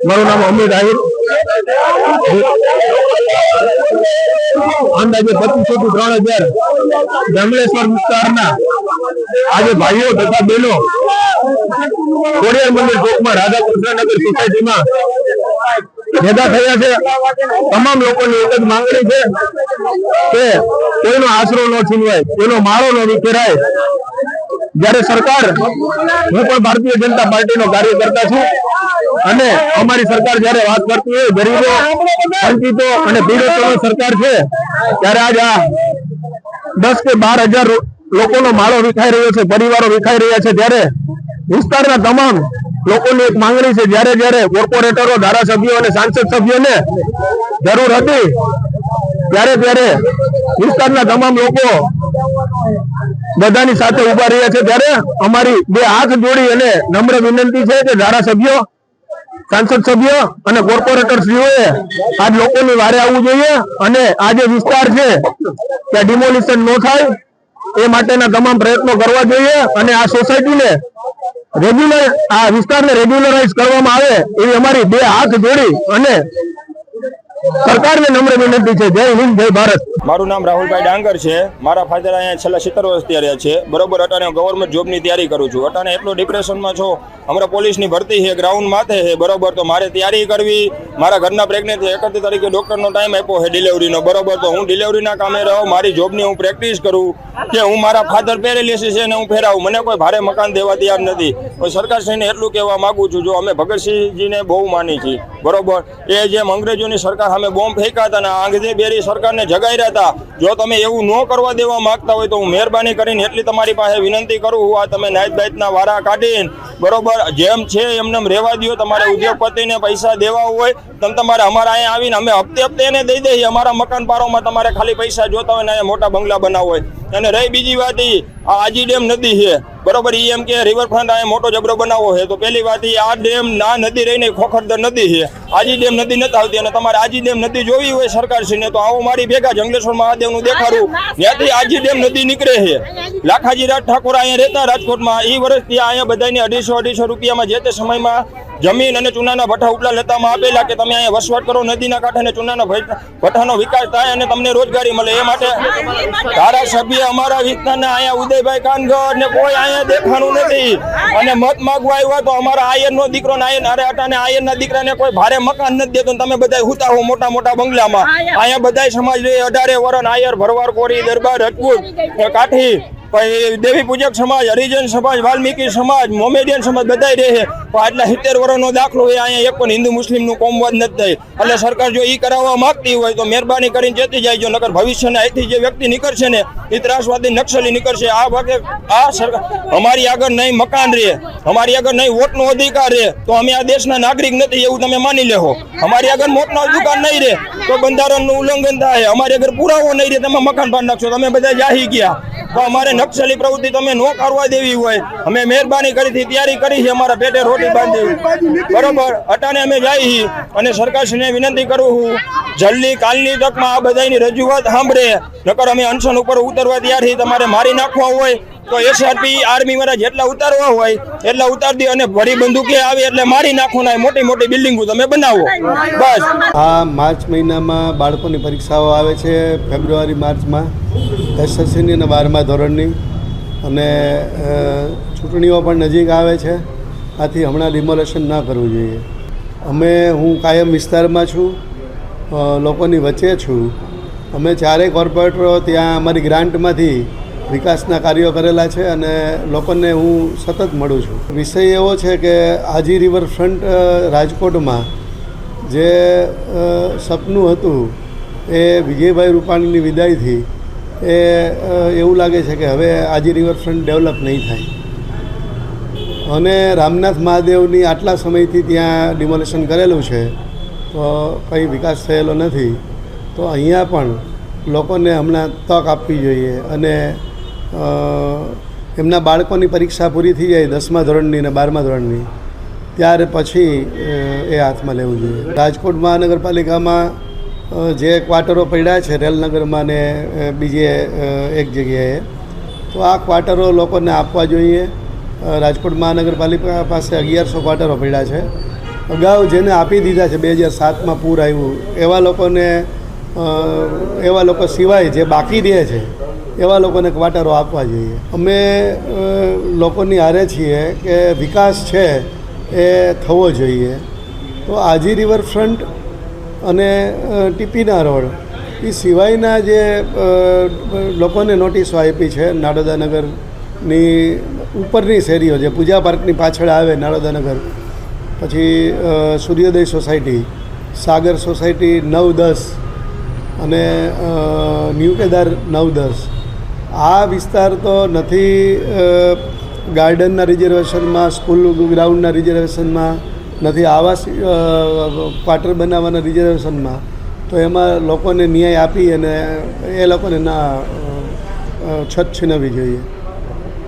મારું નામ અમિત આહિર. અંદાજે 2500 થી 3000 જંગલેશ્વર વિસ્તારના આજે ભાઈઓ તથા બહેનો ખોડિયાર મંદિર ચોકમાં રાધાકૃષ્ણનગર સોસાયટીમાં ભેગા થયા છે. તમામ લોકોની એક જ માંગણી છે કે કોઈનો આશરો ન છીનવાય, કોઈનો માળો ન વિખેરાય. જયારે સરકાર, હું પણ ભારતીય જનતા પાર્ટીનો કાર્યકર્તા છું અને અમારી સરકાર જયારે વાત કરતી હોય ગરીબો, વંચિતો અને પીડિતોની સરકાર છે, ત્યારે આજ આ 10 કે 12,000 લોકોનો માળો વિખાઈ રહ્યો છે, પરિવારો વિખાઈ રહ્યા છે. ત્યારે વિસ્તારના તમામ લોકોની એક માંગણી છે, જ્યારે કોર્પોરેટરો, ધારાસભ્યો અને સાંસદ સભ્યોને જરૂર હતી ત્યારે વિસ્તારના તમામ લોકો બધાની સાથે ઉભા રહ્યા છે. ત્યારે અમારી બે હાથ જોડી અને નમ્ર વિનંતી છે કે ધારાસભ્યો, સાંસદ સભ્યો અને કોર્પોરેટર શ્રીઓએ આજ લોકોની વારે આવવું જોઈએ અને આ જે વિસ્તાર છે ત્યાં ડિમોલિશન ન થાય એ માટેના તમામ પ્રયત્નો કરવા જોઈએ અને આ સોસાયટીને રેગ્યુલર, આ વિસ્તારને રેગ્યુલરાઇઝ કરવામાં આવે એવી અમારી બે હાથ જોડી અને સરકારને નમ્ર વિનંતી છે. જય હિન્દ, જય ભારત. મારું નામ રાહુલભાઈ ડાંગર છે. મારા ફાધર અહીંયા છેલ્લા 70 વર્ષથી રહ્યા છે. બરોબર, અટાણે ગવર્મેન્ટ જોબની તૈયારી કરું છું. અટાણે એટલો ડિપ્રેશનમાં છો, હમણાં પોલીસની ભરતી છે, ગ્રાઉન્ડ માથે છે. બરોબર, તો મારે તૈયારી કરવી. મારા ઘરના પ્રેગ્નેન્ટ છે, 31 તારીખે ડૉક્ટરનો ટાઈમ આપ્યો છે ડિલિવરીનો. બરોબર, તો હું ડિલિવરીના કામે રહું, મારી જોબની હું પ્રેક્ટિસ કરું કે હું મારા ફાધર પેરેલિસિસ છે ને હું ફેરાવું. મને કોઈ ભારે મકાન દેવા તૈયાર નથી. સરકારશ્રીને એટલું કહેવા માગું છું, જો અમે ભગતસિંહજીને બહુ માની છીએ. બરોબર, એ જેમ અંગ્રેજોની સરકાર સામે બોમ્બ ફેંક્યા હતા ને આંગળીબેરી સરકારને જગાડ્યા હતા, જો તમે એવું ન કરવા દેવા માંગતા હોય તો હું મહેરબાની કરીને એટલી તમારી પાસે વિનંતી કરું છું, આ તમે નાઈટ બાઈટના વારા કાઢીને બરોબર જેમ છે એમને રહેવા દો. તમારે ઉદ્યોગપતિને પૈસા દેવા હોય તમે તમારે અમારા અહીંયા આવીને અમે હપ્તે એને દઈ દઈએ. અમારા મકાન પારોમાં તમારે ખાલી પૈસા જોતા હોય ને અહીંયા મોટા બંગલા બનાવવા હોય. અને રહી બીજી વાત, આ આજી ડેમ નદી છે બરોબર, એમ કે રિવરફ્રન્ટ અહીંયા મોટો જબરો બનાવવો છે. તો પહેલી વાત આ ડેમ ના નદી રહીને ખોખરદર નદી છે, આજી ડેમ નદી નથી આવતી. અને તમારે આજી ડેમ નદી જોવી હોય સરકારશ્રીને તો આવો મારી ભેગા જંગલેશ્વર મહાદેવનું દેખાડું, ત્યાંથી આજી ડેમ નદી નીકળે છે. લાખાજી રાજ ઠાકોર અહીંયા રહેતા રાજકોટમાં, એ વર્ષથી અહીંયા બધાને 250 રૂપિયામાં જે તે સમયમાં જમીન અને ચૂનાના ભઠ્ઠા ઉપલા લેતામાં આપેલા કે તમે અહીંયા વસવાટ કરો, નદીના કાંઠે ચૂનાના ભઠ્ઠાનો વિકાસ થાય અને તમને રોજગારી મળે. એ માટે ધારાસભ્ય અમારા વિસ્તારના અહીંયા ઉદયભાઈ કાનગર ને કોઈ અહીંયા દેખાનું નથી. અને મત માગવા આવ્યા તો અમારા આયરનો દીકરો આયરના દીકરાને કોઈ ભારે મકાન નથી દેતો. તમે બધા હુતા હો મોટા મોટા બંગલામાં. અહીંયા બધા સમાજ રહે, 18 વરણ આયર, ભરવાડ, કોરી, દરબાર, રજપૂત, કાઠી, દેવી પૂજક સમાજ, હરિજન સમાજ, વાલ્મીકી સમાજ, મોમેડિયન સમાજ બધા રહે. આટલા 70 વર્ષનો દાખલો એ અહીંયા એક પણ હિન્દુ મુસ્લિમનું કોમવાદ નથી થઈ. એટલે સરકાર જો એ કરાવવા માંગતી હોય તો મહેરબાની કરીને જતી જાય. જો નકર ભવિષ્યના અહીંથી જે વ્યક્તિ નીકળશે ને એ ત્રાસવાદી નક્સલી નીકળશે. આ ભાગે આ સરકાર અમારી આગળ નહીં મકાન રહે, અમારી આગળ નહીં વોટનો અધિકાર રહે તો અમે આ દેશના નાગરિક નથી એવું તમે માની લેવો. અમારી આગળ વોટનો અધિકાર નહીં રહે તો બંધારણનું ઉલ્લંઘન થાય. અમારી આગળ પુરાવો નહીં રહે તમે મકાન પાડી નાખશો. તમે બધા જાહી ગયા તો અમારે નક્સલી પ્રવૃત્તિ તમે ન કરવા દેવી હોય. અમે મહેરબાની કરીથી તૈયારી કરી છે, અમારા પેટે રોટી બાંધી બરોબર. અટાણે અમે જઈએ અને સરકારશ્રીને વિનંતી કરું છું જલ્દી કાલની તકમાં આ બધાની રજૂઆત સાંભળે. નકર અમે અનશન ઉપર ઉતરવા તૈયાર તમારે મારી નાખવા હોય તો એસઆરપી આર્મી વાળા જેટલા ઉતારવા હોય એટલા ઉતારી દે અને ભરી બંદૂકે આવે એટલે મારી નાખો. ના મોટી મોટી બિલ્ડિંગો તમે બનાવો બસ. આ માર્ચ મહિનામાં બાળકોની પરીક્ષાઓ આવે છે, ફેબ્રુઆરી માર્ચમાં એસએસસીની અને 12મા ધોરણની, અને ચૂંટણીઓ પણ નજીક આવે છે. આથી હમણાં ડિમોલેશન ના કરવું જોઈએ. હું કાયમ વિસ્તારમાં છું, લોકોની વચ્ચે છું. અમે 4 કોર્પોરેટરો ત્યાં અમારી ગ્રાન્ટમાંથી વિકાસના કાર્યો કરેલા છે અને લોકોને હું સતત મળું છું. વિષય એવો છે કે આજી રિવરફ્રન્ટ રાજકોટમાં જે સપનું હતું એ વિજયભાઈ રૂપાણીની વિદાયથી એવું લાગે છે કે હવે આજી રિવરફ્રન્ટ ડેવલપ નહીં થાય. અને રામનાથ મહાદેવની આટલા સમયથી ત્યાં ડિમોલેશન કરેલું છે તો કંઈ વિકાસ થયેલો નથી. તો અહીંયા પણ લોકોને હમણાં તક આપવી જોઈએ અને એમના બાળકોની પરીક્ષા પૂરી થઈ જાય 10મા ધોરણની અને 12મા ધોરણની, ત્યાર પછી એ હાથમાં લેવું જોઈએ. રાજકોટ મહાનગરપાલિકામાં જે ક્વાર્ટરો પડ્યા છે રેલનગરમાં ને બીજે એક જગ્યાએ, તો આ ક્વાર્ટરો લોકોને આપવા જોઈએ. રાજકોટ મહાનગરપાલિકા પાસે 1100 ક્વાર્ટરો પડ્યા છે અગાઉ જેને આપી દીધા છે 2007માં પૂર આવ્યું એવા લોકો સિવાય જે બાકી રહે છે એવા લોકોને ક્વાર્ટરો આપવા જોઈએ. અમે લોકોની હારે છીએ કે વિકાસ છે એ થવો જોઈએ. તો આજી રિવરફ્રન્ટ અને ટીપીના રોડ એ સિવાયના જે લોકોને નોટિસો આપી છે નાડોદાનગરની ઉપરની શેરીઓ જે પૂજા પાર્કની પાછળ આવે નાડોદાનગર, પછી સૂર્યોદય સોસાયટી, સાગર સોસાયટી 9-10 અને ન્યૂ કેદાર 9-10, આ વિસ્તાર તો નથી ગાર્ડનના રિઝર્વેશનમાં, સ્કૂલ ગ્રાઉન્ડના રિઝર્વેશનમાં, નથી આવાસ ક્વાર્ટર બનાવવાના રિઝર્વેશનમાં. તો એમાં લોકોને ન્યાય આપી અને એ લોકોને ના છત છીનવવી જોઈએ.